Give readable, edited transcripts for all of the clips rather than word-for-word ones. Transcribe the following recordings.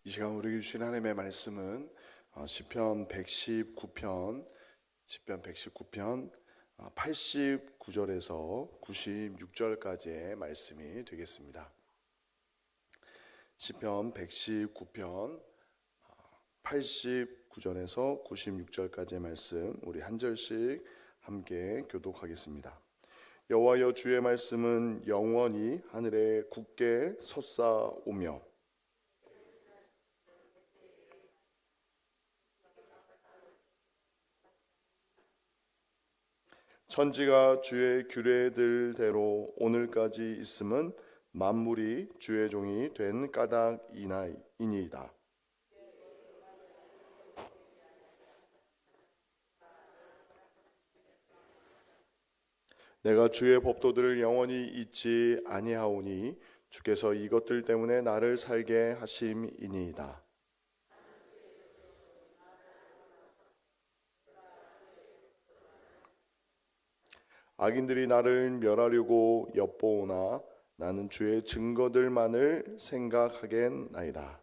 이 시간 우리에게 주신 하나님의 말씀은 시편 119편 89절에서 96절까지의 말씀이 되겠습니다. 시편 119편 89절에서 96절까지의 말씀, 우리 한 절씩 함께 교독하겠습니다. 여호와여, 주의 말씀은 영원히 하늘에 굳게 솟아오며 천지가 주의 규례들대로 오늘까지 있음은 만물이 주의 종이 된 까닭이니이다. 내가 주의 법도들을 영원히 잊지 아니하오니 주께서 이것들 때문에 나를 살게 하심이니이다. 악인들이 나를 멸하려고 엿보오나 나는 주의 증거들만을 생각하겠나이다.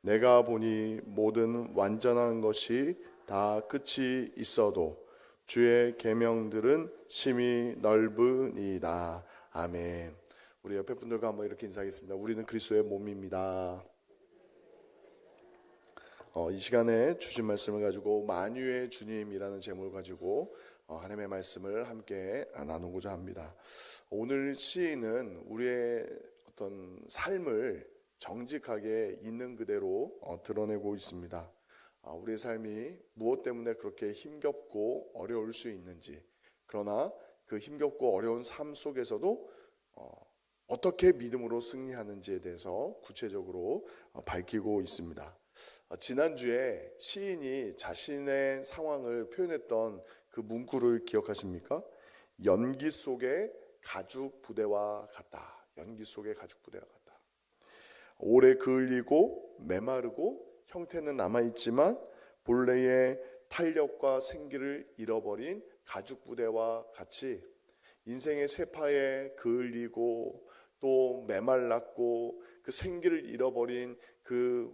내가 보니 모든 완전한 것이 다 끝이 있어도 주의 계명들은 심히 넓으니이다. 아멘. 우리 옆에 분들과 한번 이렇게 인사하겠습니다. 우리는 그리스도의 몸입니다. 이 시간에 주신 말씀을 가지고 만유의 주님이라는 제목을 가지고 하나님의 말씀을 함께 나누고자 합니다. 오늘 시인은 우리의 어떤 삶을 정직하게 있는 그대로 드러내고 있습니다. 우리의 삶이 무엇 때문에 그렇게 힘겹고 어려울 수 있는지, 그러나 그 힘겹고 어려운 삶 속에서도 어떻게 믿음으로 승리하는지에 대해서 구체적으로 밝히고 있습니다. 지난주에 시인이 자신의 상황을 표현했던 그 문구를 기억하십니까? 연기 속의 가죽 부대와 같다. 연기 속의 가죽 부대와 같다. 오래 그을리고 메마르고 형태는 남아있지만 본래의 탄력과 생기를 잃어버린 가죽 부대와 같이 인생의 세파에 그을리고 또 메말랐고 그 생기를 잃어버린 그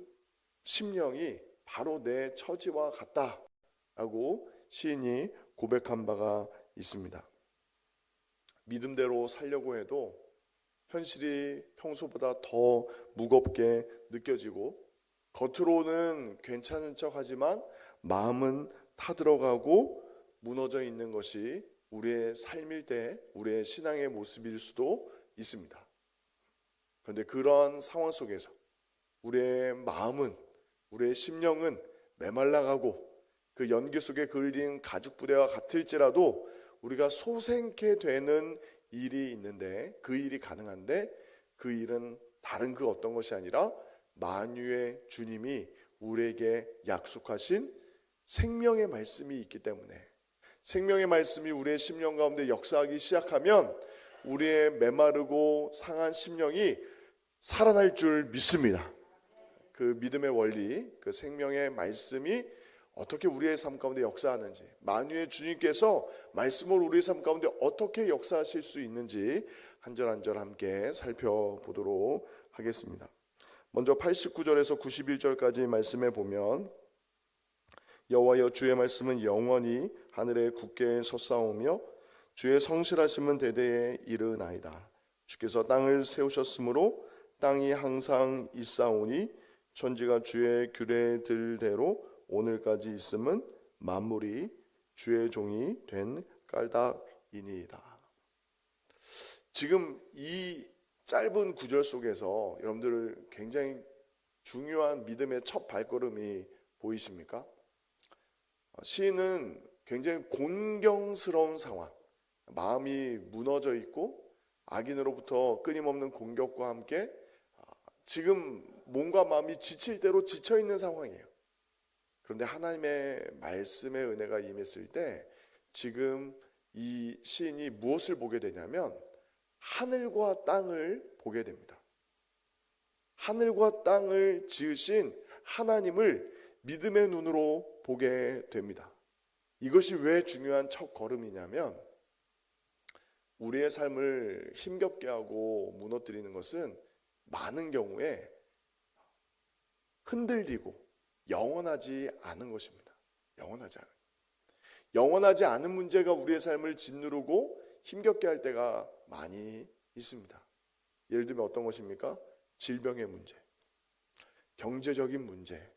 심령이 바로 내 처지와 같다라고 시인이 고백한 바가 있습니다. 믿음대로 살려고 해도 현실이 평소보다 더 무겁게 느껴지고 겉으로는 괜찮은 척하지만 마음은 타들어가고 무너져 있는 것이 우리의 삶일 때 우리의 신앙의 모습일 수도 있습니다. 그런데 그런 상황 속에서 우리의 마음은, 우리의 심령은 메말라가고 그 연기 속에 그을린 가죽 부대와 같을지라도 우리가 소생케 되는 일이 있는데, 그 일이 가능한데 그 일은 다른 그 어떤 것이 아니라 만유의 주님이 우리에게 약속하신 생명의 말씀이 있기 때문에, 생명의 말씀이 우리의 심령 가운데 역사하기 시작하면 우리의 메마르고 상한 심령이 살아날 줄 믿습니다. 그 믿음의 원리, 그 생명의 말씀이 어떻게 우리의 삶 가운데 역사하는지, 만유의 주님께서 말씀으로 우리의 삶 가운데 어떻게 역사하실 수 있는지 한 절 한 절 함께 살펴보도록 하겠습니다. 먼저 89절에서 91절까지 말씀에 보면, 여호와여, 주의 말씀은 영원히 하늘에 굳게 솟사오며 주의 성실하심은 대대에 이르나이다. 주께서 땅을 세우셨으므로 땅이 항상 있사오니 천지가 주의 규례들대로 오늘까지 있음은 만물이 주의 종이 된 까닭이니이다. 지금 이 짧은 구절 속에서 여러분들 굉장히 중요한 믿음의 첫 발걸음이 보이십니까? 시인은 굉장히 곤경스러운 상황, 마음이 무너져 있고 악인으로부터 끊임없는 공격과 함께 지금 몸과 마음이 지칠 대로 지쳐 있는 상황이에요. 그런데 하나님의 말씀의 은혜가 임했을 때 지금 이 시인이 무엇을 보게 되냐면 하늘과 땅을 보게 됩니다. 하늘과 땅을 지으신 하나님을 믿음의 눈으로 보게 됩니다. 이것이 왜 중요한 첫 걸음이냐면, 우리의 삶을 힘겹게 하고 무너뜨리는 것은 많은 경우에 흔들리고 영원하지 않은 것입니다. 영원하지 않은 문제가 우리의 삶을 짓누르고 힘겹게 할 때가 많이 있습니다. 예를 들면 어떤 것입니까? 질병의 문제, 경제적인 문제,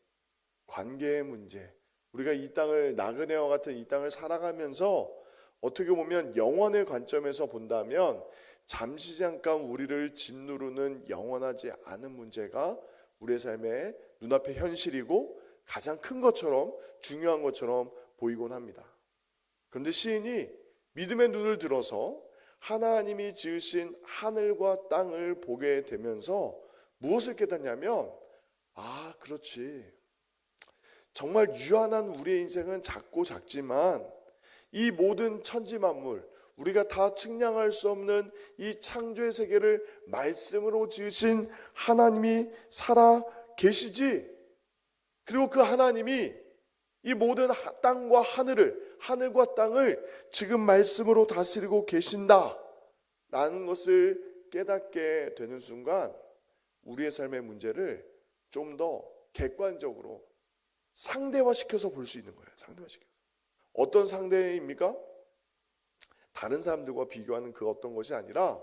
관계의 문제. 우리가 이 땅을, 나그네와 같은 이 땅을 살아가면서 어떻게 보면 영원의 관점에서 본다면 잠시 잠깐 우리를 짓누르는 영원하지 않은 문제가 우리의 삶의 눈앞의 현실이고 가장 큰 것처럼, 중요한 것처럼 보이곤 합니다. 그런데 시인이 믿음의 눈을 들어서 하나님이 지으신 하늘과 땅을 보게 되면서 무엇을 깨닫냐면, 그렇지, 정말 유한한 우리의 인생은 작고 작지만 이 모든 천지만물, 우리가 다 측량할 수 없는 이 창조의 세계를 말씀으로 지으신 하나님이 살아 계시지. 그리고 그 하나님이 이 모든 땅과 하늘과 땅을 지금 말씀으로 다스리고 계신다 라는 것을 깨닫게 되는 순간 우리의 삶의 문제를 좀 더 객관적으로 상대화시켜서 볼 수 있는 거예요. 상대화시켜서. 어떤 상대입니까? 다른 사람들과 비교하는 그 어떤 것이 아니라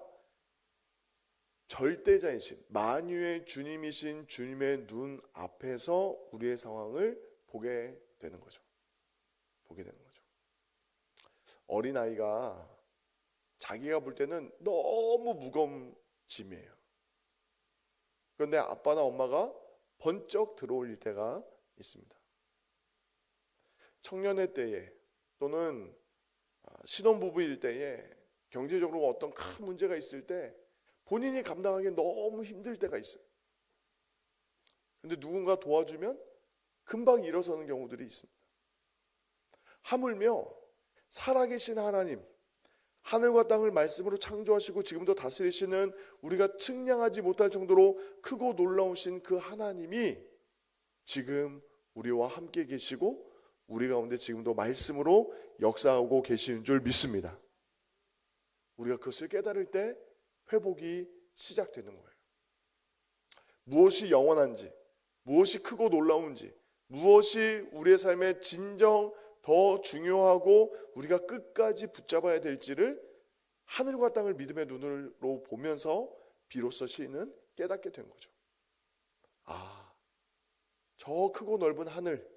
절대자이신 만유의 주님이신 주님의 눈 앞에서 우리의 상황을 보게 되는 거죠. 어린아이가 자기가 볼 때는 너무 무거운 짐이에요. 그런데 아빠나 엄마가 번쩍 들어올릴 때가 있습니다. 청년의 때에 또는 신혼부부일 때에 경제적으로 어떤 큰 문제가 있을 때 본인이 감당하기 너무 힘들 때가 있어요. 그런데 누군가 도와주면 금방 일어서는 경우들이 있습니다. 하물며 살아계신 하나님, 하늘과 땅을 말씀으로 창조하시고 지금도 다스리시는 우리가 측량하지 못할 정도로 크고 놀라우신 그 하나님이 지금 우리와 함께 계시고 우리 가운데 지금도 말씀으로 역사하고 계시는 줄 믿습니다. 우리가 그것을 깨달을 때 회복이 시작되는 거예요. 무엇이 영원한지, 무엇이 크고 놀라운지, 무엇이 우리의 삶에 진정 더 중요하고 우리가 끝까지 붙잡아야 될지를 하늘과 땅을 믿음의 눈으로 보면서 비로소 시인은 깨닫게 된 거죠. 저 크고 넓은 하늘,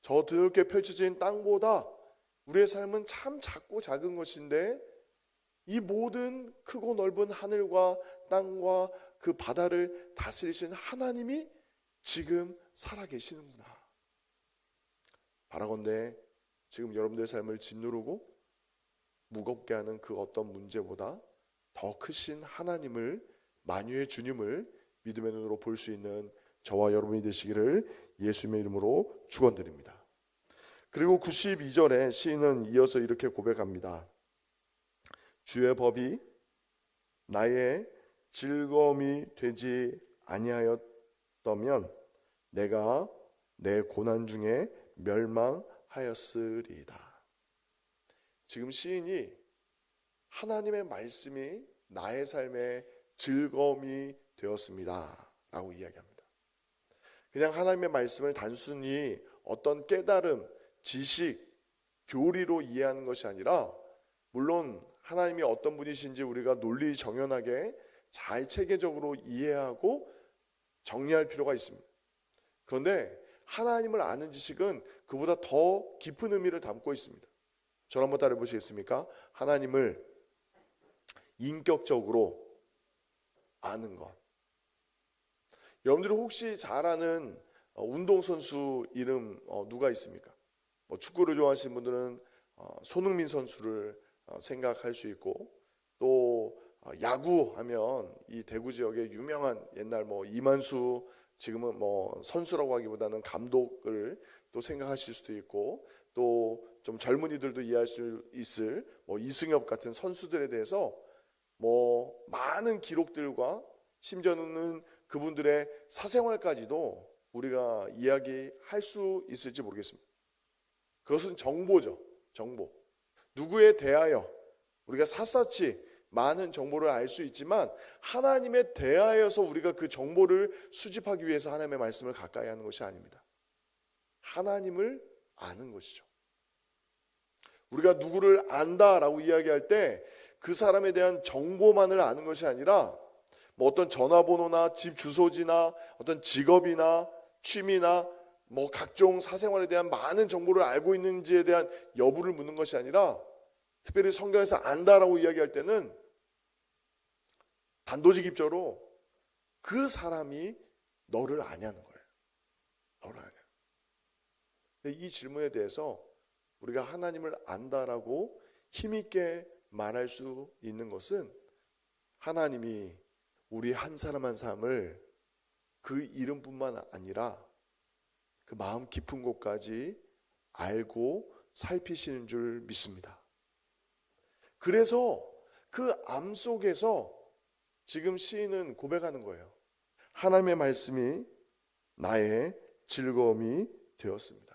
저 드넓게 펼쳐진 땅보다 우리의 삶은 참 작고 작은 것인데 이 모든 크고 넓은 하늘과 땅과 그 바다를 다스리신 하나님이 지금 살아계시는구나. 바라건대 지금 여러분들의 삶을 짓누르고 무겁게 하는 그 어떤 문제보다 더 크신 하나님을, 만유의 주님을 믿음의 눈으로 볼 수 있는 저와 여러분이 되시기를 예수님의 이름으로 축원드립니다. 그리고 92절에 시인은 이어서 이렇게 고백합니다. 주의 법이 나의 즐거움이 되지 아니하였다면 내가 내 고난 중에 멸망하였으리이다. 지금 시인이 하나님의 말씀이 나의 삶의 즐거움이 되었습니다 라고 이야기합니다. 그냥 하나님의 말씀을 단순히 어떤 깨달음, 지식, 교리로 이해하는 것이 아니라, 물론 하나님이 어떤 분이신지 우리가 논리 정연하게 잘 체계적으로 이해하고 정리할 필요가 있습니다. 그런데 하나님을 아는 지식은 그보다 더 깊은 의미를 담고 있습니다. 저를 한번 따라해 보시겠습니까? 하나님을 인격적으로 아는 것. 여러분들이 혹시 잘 아는 운동선수 이름 누가 있습니까? 축구를 좋아하시는 분들은 손흥민 선수를 생각할 수 있고, 또 야구하면 이 대구 지역의 유명한 옛날 이만수, 지금은 선수라고 하기보다는 감독을 또 생각하실 수도 있고, 또 좀 젊은이들도 이해할 수 있을 이승엽 같은 선수들에 대해서 많은 기록들과 심지어는 그분들의 사생활까지도 우리가 이야기할 수 있을지 모르겠습니다. 그것은 정보죠. 정보. 누구에 대하여 우리가 샅샅이 많은 정보를 알 수 있지만 하나님에 대하여서 우리가 그 정보를 수집하기 위해서 하나님의 말씀을 가까이 하는 것이 아닙니다. 하나님을 아는 것이죠. 우리가 누구를 안다라고 이야기할 때 그 사람에 대한 정보만을 아는 것이 아니라 뭐 어떤 전화번호나 집 주소지나 어떤 직업이나 취미나 뭐 각종 사생활에 대한 많은 정보를 알고 있는지에 대한 여부를 묻는 것이 아니라 특별히 성경에서 안다라고 이야기할 때는 단도직입적으로 그 사람이 너를 아냐는 거예요. 너를 아냐. 근데 이 질문에 대해서 우리가 하나님을 안다라고 힘있게 말할 수 있는 것은 하나님이 우리 한 사람 한 사람을 그 이름뿐만 아니라 그 마음 깊은 곳까지 알고 살피시는 줄 믿습니다. 그래서 그 암 속에서 지금 시인은 고백하는 거예요. 하나님의 말씀이 나의 즐거움이 되었습니다.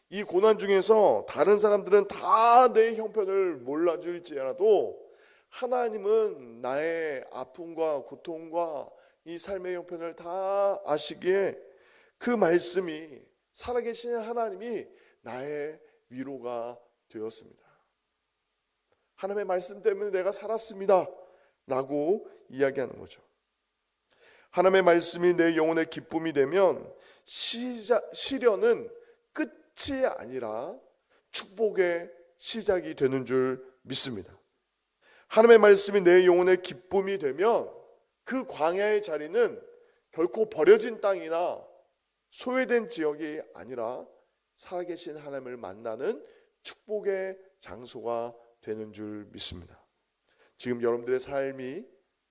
이 고난 중에서 다른 사람들은 다 내 형편을 몰라줄지라도 하나님은 나의 아픔과 고통과 이 삶의 형편을 다 아시기에 그 말씀이 살아계신 하나님이 나의 위로가 되었습니다. 하나님의 말씀 때문에 내가 살았습니다 라고 이야기하는 거죠. 하나님의 말씀이 내 영혼의 기쁨이 되면 시련은 끝이 아니라 축복의 시작이 되는 줄 믿습니다. 하나님의 말씀이 내 영혼의 기쁨이 되면 그 광야의 자리는 결코 버려진 땅이나 소외된 지역이 아니라 살아계신 하나님을 만나는 축복의 장소가 되는 줄 믿습니다. 지금 여러분들의 삶이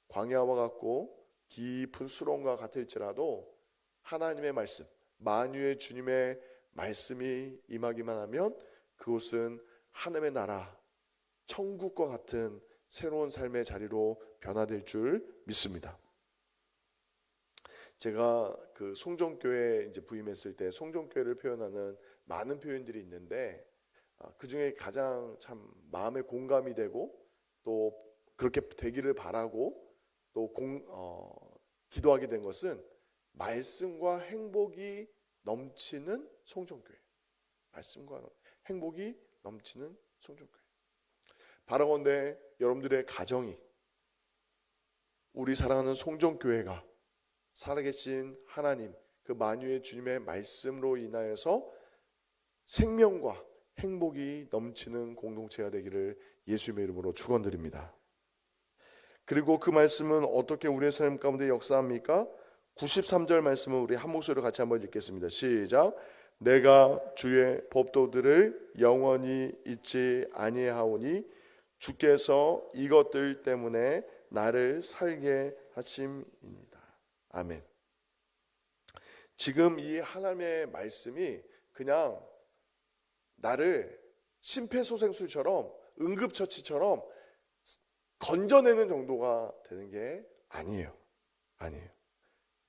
광야와 같고 깊은 수렁과 같을지라도 하나님의 말씀, 만유의 주님의 말씀이 임하기만 하면 그곳은 하나님의 나라, 천국과 같은 새로운 삶의 자리로 변화될 줄 믿습니다. 제가 그 송정교회 이제 부임했을 때 송정교회를 표현하는 많은 표현들이 있는데 그 중에 가장 참 마음에 공감이 되고 또 그렇게 되기를 바라고 또 기도하게 된 것은 말씀과 행복이 넘치는 송정교회. 말씀과 행복이 넘치는 송정교회. 바라건대 여러분들의 가정이 우리 사랑하는 송정교회가 살아계신 하나님 그 만유의 주님의 말씀으로 인하여서 생명과 행복이 넘치는 공동체가 되기를 예수님의 이름으로 축원드립니다. 그리고 그 말씀은 어떻게 우리의 삶 가운데 역사합니까? 93절 말씀을 우리 한 목소리로 같이 한번 읽겠습니다. 시작. 내가 주의 법도들을 영원히 잊지 아니하오니 주께서 이것들 때문에 나를 살게 하심이니이다. 아멘. 지금 이 하나님의 말씀이 그냥 나를 심폐소생술처럼 응급처치처럼 건져내는 정도가 되는 게 아니에요.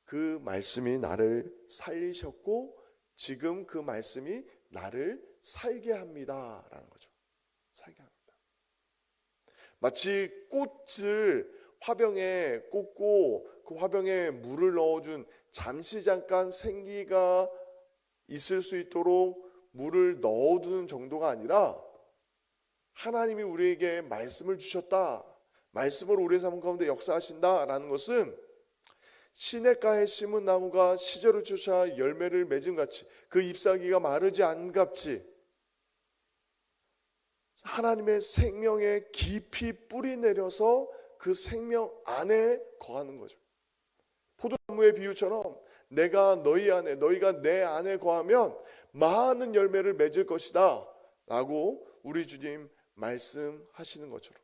그 말씀이 나를 살리셨고 지금 그 말씀이 나를 살게 합니다라는 거죠. 살게 합니다. 마치 꽃을 화병에 꽂고 그 화병에 물을 넣어준 잠시 잠깐 생기가 있을 수 있도록 물을 넣어두는 정도가 아니라 하나님이 우리에게 말씀을 주셨다. 말씀으로 우리의 삶 가운데 역사하신다라는 것은 시냇가에 심은 나무가 시절을 쫓아 열매를 맺은 같이 그 잎사귀가 마르지 않같이 하나님의 생명에 깊이 뿌리 내려서 그 생명 안에 거하는 거죠. 포도나무의 비유처럼 내가 너희 안에 너희가 내 안에 거하면 많은 열매를 맺을 것이다 라고 우리 주님 말씀하시는 것처럼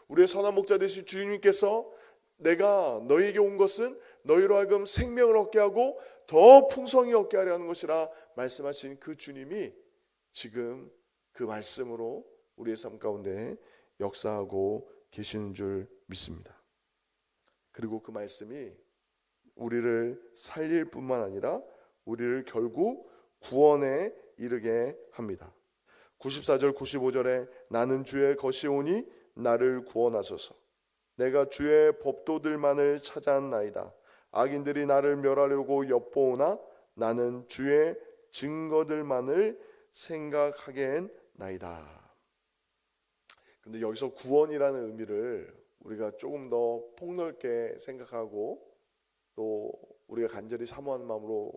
우리의 선한 목자 되신 주님께서 내가 너희에게 온 것은 너희로 하여금 생명을 얻게 하고 더 풍성히 얻게 하려는 것이라 말씀하신 그 주님이 지금 그 말씀으로 우리의 삶 가운데 역사하고 계시는 줄 믿습니다. 그리고 그 말씀이 우리를 살릴 뿐만 아니라 우리를 결국 구원에 이르게 합니다. 94절 95절에 나는 주의 것이오니 나를 구원하소서. 내가 주의 법도들만을 찾아나이다. 악인들이 나를 멸하려고 엿보오나 나는 주의 증거들만을 생각하겠나이다. 근데 여기서 구원이라는 의미를 우리가 조금 더 폭넓게 생각하고 또 우리가 간절히 사모하는 마음으로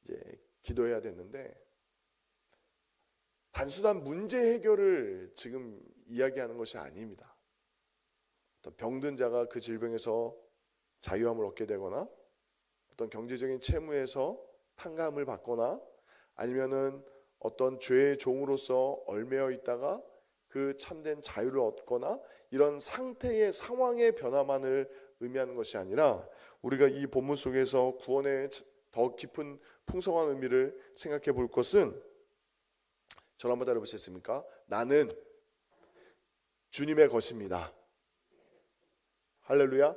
이제 기도해야 되는데, 단순한 문제 해결을 지금 이야기하는 것이 아닙니다. 어떤 병든 자가 그 질병에서 자유함을 얻게 되거나 어떤 경제적인 채무에서 탕감을 받거나 아니면은 어떤 죄의 종으로서 얽매여 있다가 그 참된 자유를 얻거나 이런 상태의 상황의 변화만을 의미하는 것이 아니라, 우리가 이 본문 속에서 구원의 더 깊은 풍성한 의미를 생각해 볼 것은, 저를 한번 따라해보시겠습니까? 나는 주님의 것입니다. 할렐루야.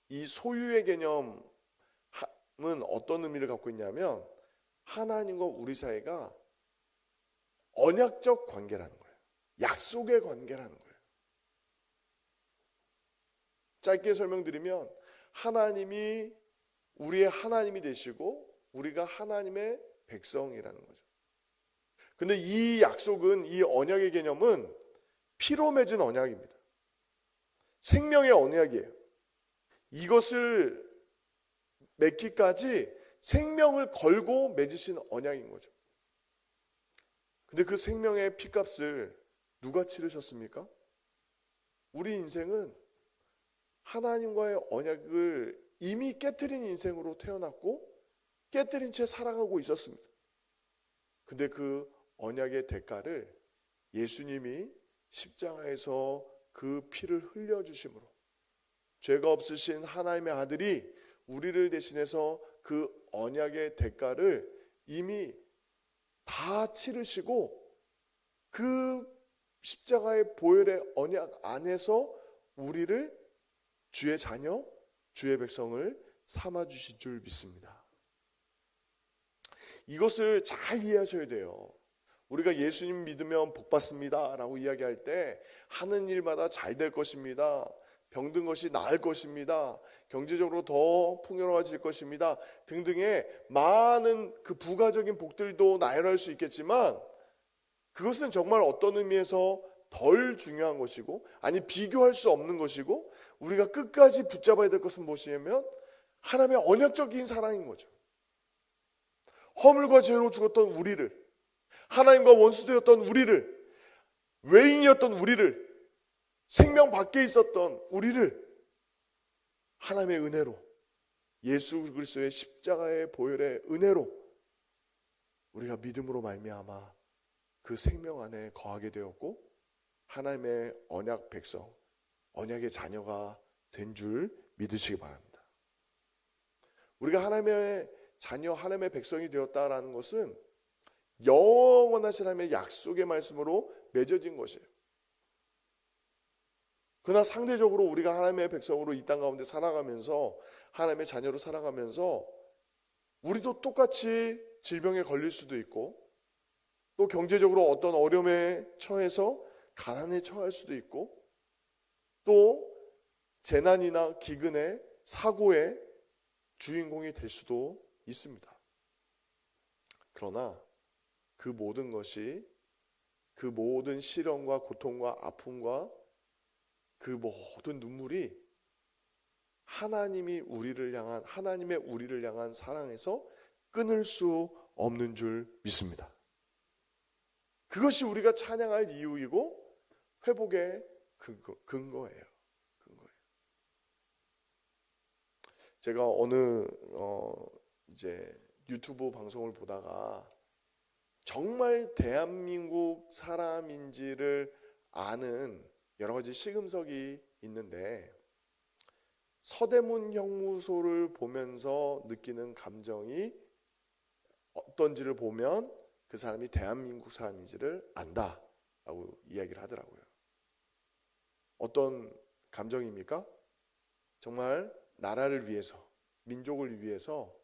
이 소유의 개념은 어떤 의미를 갖고 있냐면, 하나님과 우리 사이가 언약적 관계라는 거예요. 약속의 관계라는 거예요. 짧게 설명드리면, 하나님이 우리의 하나님이 되시고 우리가 하나님의 백성이라는 거죠. 근데 이 약속은, 이 언약의 개념은 피로 맺은 언약입니다. 생명의 언약이에요. 이것을 맺기까지 생명을 걸고 맺으신 언약인 거죠. 근데 그 생명의 피값을 누가 치르셨습니까? 우리 인생은 하나님과의 언약을 이미 깨트린 인생으로 태어났고 깨트린 채 살아가고 있었습니다. 근데 그 언약의 대가를 예수님이 십자가에서 그 피를 흘려주심으로, 죄가 없으신 하나님의 아들이 우리를 대신해서 그 언약의 대가를 이미 다 치르시고 그 십자가의 보혈의 언약 안에서 우리를 주의 자녀, 주의 백성을 삼아주신 줄 믿습니다. 이것을 잘 이해하셔야 돼요. 우리가 예수님 믿으면 복 받습니다 라고 이야기할 때 하는 일마다 잘 될 것입니다, 병든 것이 나을 것입니다, 경제적으로 더 풍요로워질 것입니다 등등의 많은 그 부가적인 복들도 나열할 수 있겠지만, 그것은 정말 어떤 의미에서 덜 중요한 것이고, 아니 비교할 수 없는 것이고, 우리가 끝까지 붙잡아야 될 것은 무엇이냐면 하나님의 언약적인 사랑인 거죠. 허물과 죄로 죽었던 우리를, 하나님과 원수되었던 우리를, 외인이었던 우리를, 생명 밖에 있었던 우리를 하나님의 은혜로, 예수 그리스도의 십자가의 보혈의 은혜로 우리가 믿음으로 말미암아 그 생명 안에 거하게 되었고 하나님의 언약 백성, 언약의 자녀가 된 줄 믿으시기 바랍니다. 우리가 하나님의 자녀, 하나님의 백성이 되었다라는 것은 영원하신 하나님의 약속의 말씀으로 맺어진 것이에요. 그러나 상대적으로 우리가 하나님의 백성으로 이 땅 가운데 살아가면서, 하나님의 자녀로 살아가면서 우리도 똑같이 질병에 걸릴 수도 있고, 또 경제적으로 어떤 어려움에 처해서 가난에 처할 수도 있고, 또 재난이나 기근의 사고의 주인공이 될 수도 있습니다. 그러나 그 모든 것이, 그 모든 시련과 고통과 아픔과 그 모든 눈물이 하나님이 우리를 향한, 하나님의 우리를 향한 사랑에서 끊을 수 없는 줄 믿습니다. 그것이 우리가 찬양할 이유이고 회복의 근거예요. 제가 어느 이제 유튜브 방송을 보다가 정말 대한민국 사람인지를 아는 여러 가지 시금석이 있는데, 서대문 형무소를 보면서 느끼는 감정이 어떤지를 보면 그 사람이 대한민국 사람인지를 안다라고 이야기를 하더라고요. 어떤 감정입니까? 정말 나라를 위해서, 민족을 위해서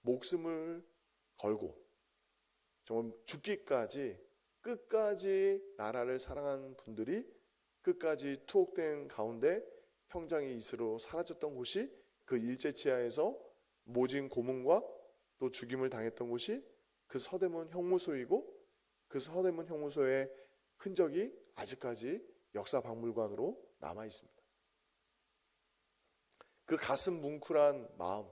목숨을 걸고 정말 죽기까지 끝까지 나라를 사랑하는 분들이 끝까지 투옥된 가운데 형장의 이스로 사라졌던 곳이 그 일제치하에서 모진 고문과 또 죽임을 당했던 곳이 그 서대문 형무소이고, 그 서대문 형무소의 흔적이 아직까지 역사박물관으로 남아 있습니다. 그 가슴 뭉클한 마음,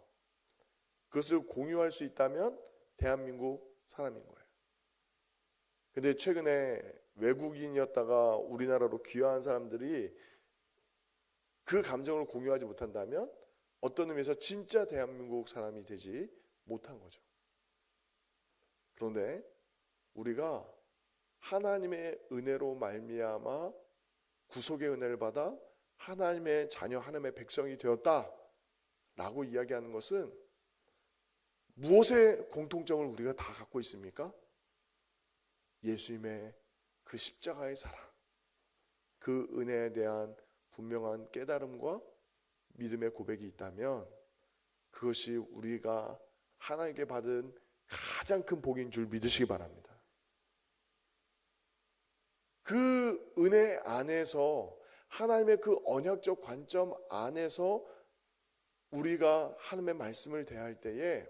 그것을 공유할 수 있다면 대한민국 사람인 거예요. 근데 최근에 외국인이었다가 우리나라로 귀화한 사람들이 그 감정을 공유하지 못한다면 어떤 의미에서 진짜 대한민국 사람이 되지 못한 거죠. 그런데 우리가 하나님의 은혜로 말미암아 구속의 은혜를 받아 하나님의 자녀, 하나님의 백성이 되었다라고 이야기하는 것은 무엇의 공통점을 우리가 다 갖고 있습니까? 예수님의 그 십자가의 사랑, 그 은혜에 대한 분명한 깨달음과 믿음의 고백이 있다면 그것이 우리가 하나님께 받은 가장 큰 복인 줄 믿으시기 바랍니다. 그 은혜 안에서, 하나님의 그 언약적 관점 안에서 우리가 하나님의 말씀을 대할 때에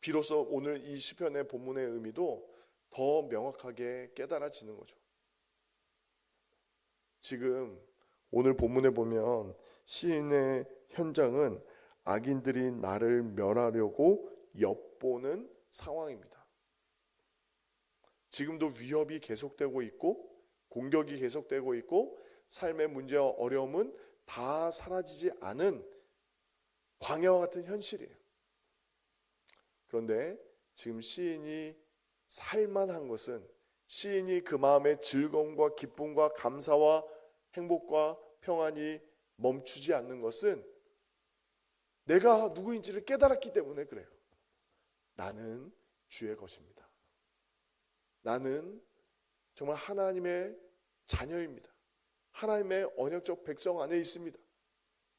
비로소 오늘 이 시편의 본문의 의미도 더 명확하게 깨달아지는 거죠. 지금 오늘 본문에 보면 시인의 현장은 악인들이 나를 멸하려고 엿보는 상황입니다. 지금도 위협이 계속되고 있고 공격이 계속되고 있고 삶의 문제와 어려움은 다 사라지지 않은 광야와 같은 현실이에요. 그런데 지금 시인이 살만한 것은, 시인이 그 마음의 즐거움과 기쁨과 감사와 행복과 평안이 멈추지 않는 것은 내가 누구인지를 깨달았기 때문에 그래요. 나는 주의 것입니다. 나는 정말 하나님의 자녀입니다. 하나님의 언약적 백성 안에 있습니다.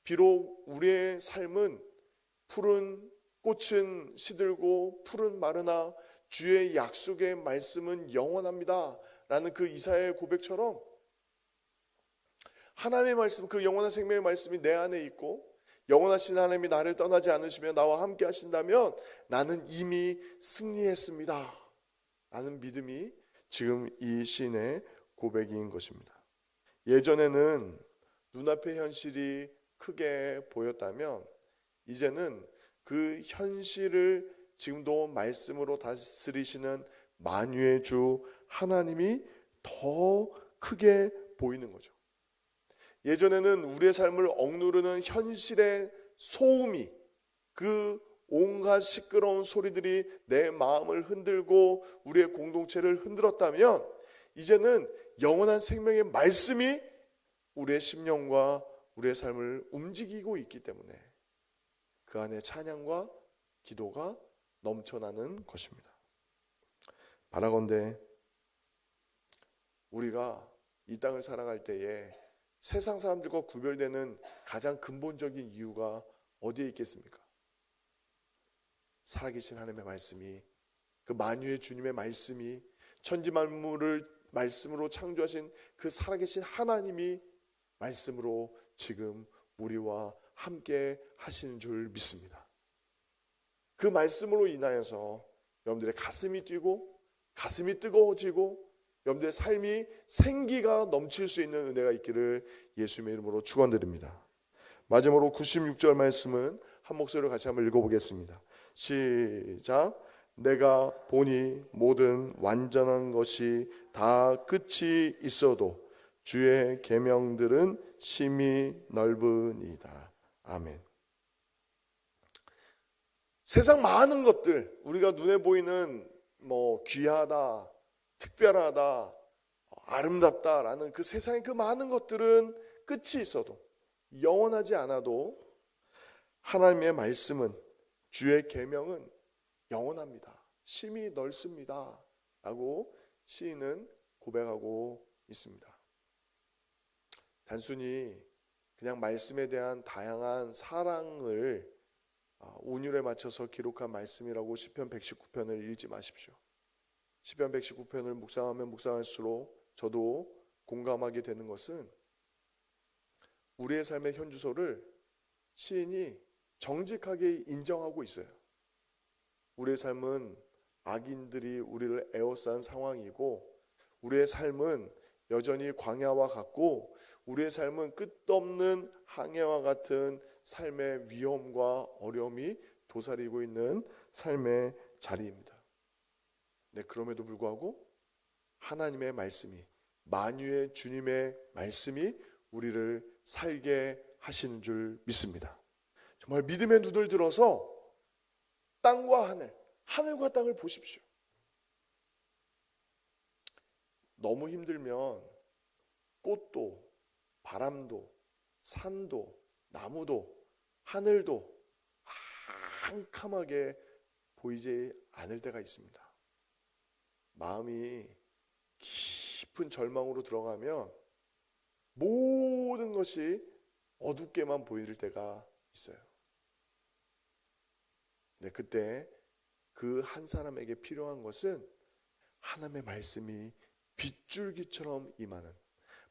비록 우리의 삶은 푸른 꽃은 시들고 푸른 마르나 주의 약속의 말씀은 영원합니다 라는 그 이사야의 고백처럼 하나님의 말씀, 그 영원한 생명의 말씀이 내 안에 있고 영원하신 하나님이 나를 떠나지 않으시며 나와 함께 하신다면 나는 이미 승리했습니다 라는 믿음이 지금 이 시인의 고백인 것입니다. 예전에는 눈앞의 현실이 크게 보였다면 이제는 그 현실을 지금도 말씀으로 다스리시는 만유의 주 하나님이 더 크게 보이는 거죠. 예전에는 우리의 삶을 억누르는 현실의 소음이, 그 온갖 시끄러운 소리들이 내 마음을 흔들고 우리의 공동체를 흔들었다면 이제는 영원한 생명의 말씀이 우리의 심령과 우리의 삶을 움직이고 있기 때문에 그 안에 찬양과 기도가 넘쳐나는 것입니다. 바라건대 우리가 이 땅을 살아갈 때에 세상 사람들과 구별되는 가장 근본적인 이유가 어디에 있겠습니까? 살아계신 하나님의 말씀이, 그 만유의 주님의 말씀이, 천지만물을 말씀으로 창조하신 그 살아계신 하나님이 말씀으로 지금 우리와 함께 하시는 줄 믿습니다. 그 말씀으로 인하여서 여러분들의 가슴이 뛰고 가슴이 뜨거워지고 여러분들의 삶이 생기가 넘칠 수 있는 은혜가 있기를 예수님의 이름으로 축원드립니다. 마지막으로 96절 말씀은 한 목소리로 같이 한번 읽어보겠습니다. 시작. 내가 보니 모든 완전한 것이 다 끝이 있어도 주의 계명들은 심히 넓으니이다. 아멘. 세상 많은 것들, 우리가 눈에 보이는 귀하다, 특별하다, 아름답다라는 그 세상의 그 많은 것들은 끝이 있어도, 영원하지 않아도 하나님의 말씀은, 주의 계명은 영원합니다. 심히 넓습니다 라고 시인은 고백하고 있습니다. 단순히 그냥 말씀에 대한 다양한 사랑을 운율에 맞춰서 기록한 말씀이라고 시편 119편을 읽지 마십시오. 시편 119편을 묵상하면 묵상할수록 저도 공감하게 되는 것은 우리의 삶의 현주소를 시인이 정직하게 인정하고 있어요. 우리의 삶은 악인들이 우리를 에워싼 상황이고, 우리의 삶은 여전히 광야와 같고, 우리의 삶은 끝없는 항해와 같은 삶의 위험과 어려움이 도사리고 있는 삶의 자리입니다. 네, 그럼에도 불구하고 하나님의 말씀이, 만유의 주님의 말씀이 우리를 살게 하시는 줄 믿습니다. 정말 믿음의 눈을 들어서 땅과 하늘, 하늘과 땅을 보십시오. 너무 힘들면 꽃도, 바람도, 산도, 나무도, 하늘도 캄캄하게 보이지 않을 때가 있습니다. 마음이 깊은 절망으로 들어가면 모든 것이 어둡게만 보일 때가 있어요. 네, 그때 그 한 사람에게 필요한 것은 하나님의 말씀이 빗줄기처럼 임하는,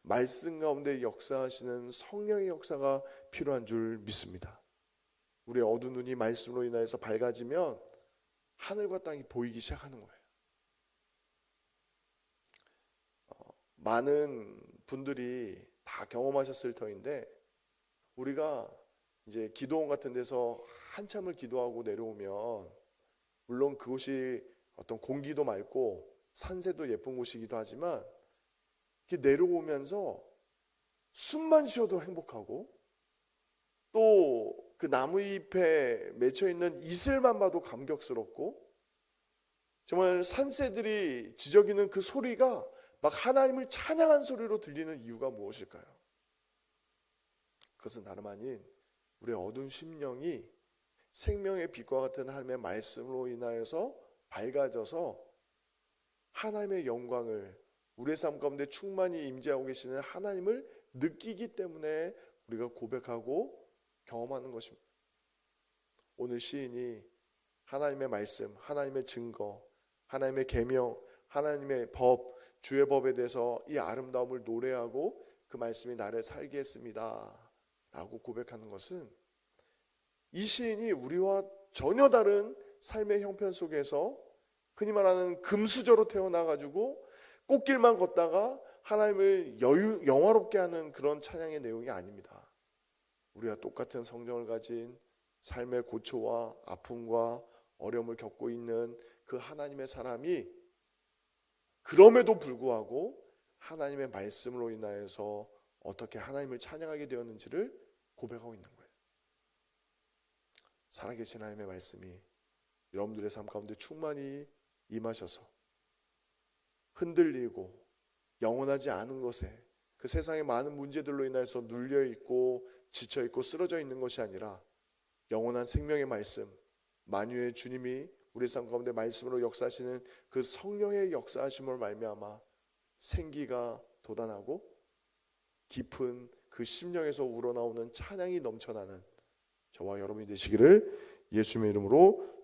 말씀 가운데 역사하시는 성령의 역사가 필요한 줄 믿습니다. 우리의 어두운 눈이 말씀으로 인하여서 밝아지면 하늘과 땅이 보이기 시작하는 거예요. 많은 분들이 다 경험하셨을 터인데, 우리가 이제 기도원 같은 데서 한참을 기도하고 내려오면, 물론 그곳이 어떤 공기도 맑고 산세도 예쁜 곳이기도 하지만, 이렇게 내려오면서 숨만 쉬어도 행복하고, 또 그 나무잎에 맺혀있는 이슬만 봐도 감격스럽고, 정말 산새들이 지저귀는 그 소리가 막 하나님을 찬양한 소리로 들리는 이유가 무엇일까요? 그것은 다름 아닌 우리의 어두운 심령이 생명의 빛과 같은 하나님의 말씀으로 인하여서 밝아져서 하나님의 영광을, 우리의 삶 가운데 충만히 임재하고 계시는 하나님을 느끼기 때문에 우리가 고백하고 경험하는 것입니다. 오늘 시인이 하나님의 말씀, 하나님의 증거, 하나님의 계명, 하나님의 법, 주의 법에 대해서 이 아름다움을 노래하고 그 말씀이 나를 살게 했습니다 라고 고백하는 것은, 이 시인이 우리와 전혀 다른 삶의 형편 속에서 흔히 말하는 금수저로 태어나가지고 꽃길만 걷다가 하나님을 영화롭게 하는 그런 찬양의 내용이 아닙니다. 우리와 똑같은 성정을 가진 삶의 고초와 아픔과 어려움을 겪고 있는 그 하나님의 사람이 그럼에도 불구하고 하나님의 말씀으로 인하여서 어떻게 하나님을 찬양하게 되었는지를 고백하고 있는 거예요. 살아계신 하나님의 말씀이 여러분들의 삶 가운데 충만히 임하셔서 흔들리고 영원하지 않은 것에, 그 세상의 많은 문제들로 인해서 눌려있고 지쳐있고 쓰러져 있는 것이 아니라 영원한 생명의 말씀, 만유의 주님이 우리 삶 가운데 말씀으로 역사하시는 그 성령의 역사하심을 말미암아 생기가 돋아나고 깊은 그 심령에서 우러나오는 찬양이 넘쳐나는 저와 여러분이 되시기를 예수님의 이름으로